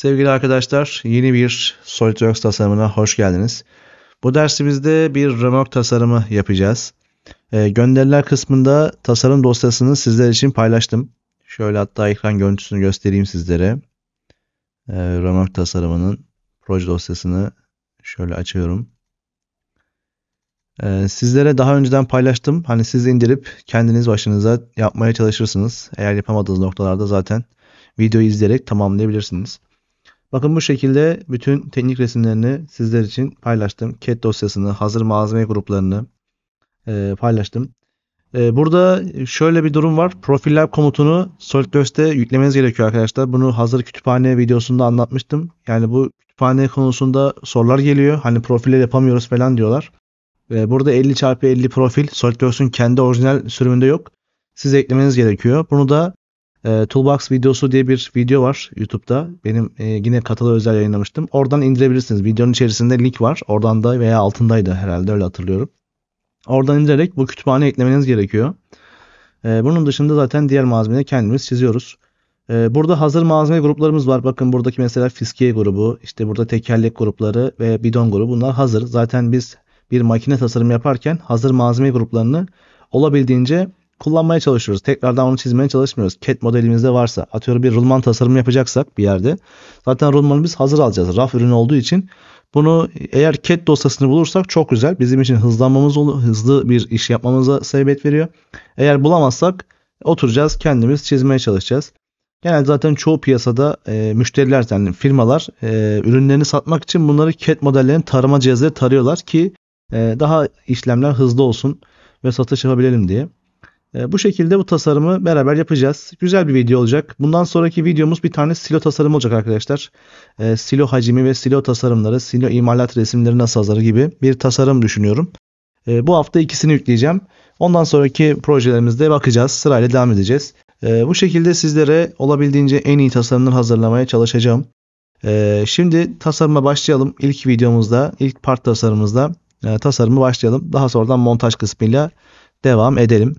Sevgili arkadaşlar, yeni bir SolidWorks tasarımına hoş geldiniz. Bu dersimizde bir römork tasarımı yapacağız. Gönderiler kısmında tasarım dosyasını sizler için paylaştım. Şöyle hatta ekran görüntüsünü göstereyim sizlere. Römork tasarımının proje dosyasını şöyle açıyorum. Sizlere daha önceden paylaştım. Hani siz indirip kendiniz başınıza yapmaya çalışırsınız. Eğer yapamadığınız noktalarda zaten videoyu izleyerek tamamlayabilirsiniz. Bakın bu şekilde bütün teknik resimlerini sizler için paylaştım. CAD dosyasını, hazır malzeme gruplarını paylaştım. Burada şöyle bir durum var. Profiller komutunu SolidWorks'te yüklemeniz gerekiyor arkadaşlar. Bunu hazır kütüphane videosunda anlatmıştım. Yani bu kütüphane konusunda sorular geliyor. Hani profiller yapamıyoruz falan diyorlar. Burada 50x50 profil SolidWorks'un kendi orijinal sürümünde yok. Siz eklemeniz gerekiyor. Bunu da Toolbox videosu diye bir video var YouTube'da. Benim yine Katalı özel yayınlamıştım. Oradan indirebilirsiniz. Videonun içerisinde link var. Oradan da veya altındaydı herhalde, öyle hatırlıyorum. Oradan indirerek bu kütüphaneye eklemeniz gerekiyor. Bunun dışında zaten diğer malzemeleri kendimiz çiziyoruz. Burada hazır malzeme gruplarımız var. Bakın buradaki mesela fiskiye grubu, işte burada tekerlek grupları ve bidon grubu, bunlar hazır. Zaten biz bir makine tasarım yaparken hazır malzeme gruplarını olabildiğince kullanmaya çalışıyoruz. Tekrardan onu çizmeye çalışmıyoruz. CAD modelimizde varsa, atıyorum bir rulman tasarımı yapacaksak bir yerde, zaten rulmanı biz hazır alacağız. Raf ürün olduğu için bunu eğer CAD dosyasını bulursak çok güzel. Bizim için hızlı bir iş yapmamıza sebebiyet veriyor. Eğer bulamazsak oturacağız, kendimiz çizmeye çalışacağız. Genelde zaten çoğu piyasada müşteriler, yani firmalar ürünlerini satmak için bunları CAD modellerini tarama cihazları tarıyorlar ki daha işlemler hızlı olsun ve satış yapabilelim diye. Bu şekilde bu tasarımı beraber yapacağız. Güzel bir video olacak. Bundan sonraki videomuz bir tane silo tasarımı olacak arkadaşlar. Silo hacmi ve silo tasarımları, silo imalat resimleri nasıl hazır gibi bir tasarım düşünüyorum. Bu hafta ikisini yükleyeceğim. Ondan sonraki projelerimizde bakacağız. Sırayla devam edeceğiz. Bu şekilde sizlere olabildiğince en iyi tasarımları hazırlamaya çalışacağım. Şimdi tasarıma başlayalım. İlk videomuzda, ilk part tasarımımızda tasarımı başlayalım. Daha sonradan montaj kısmıyla devam edelim.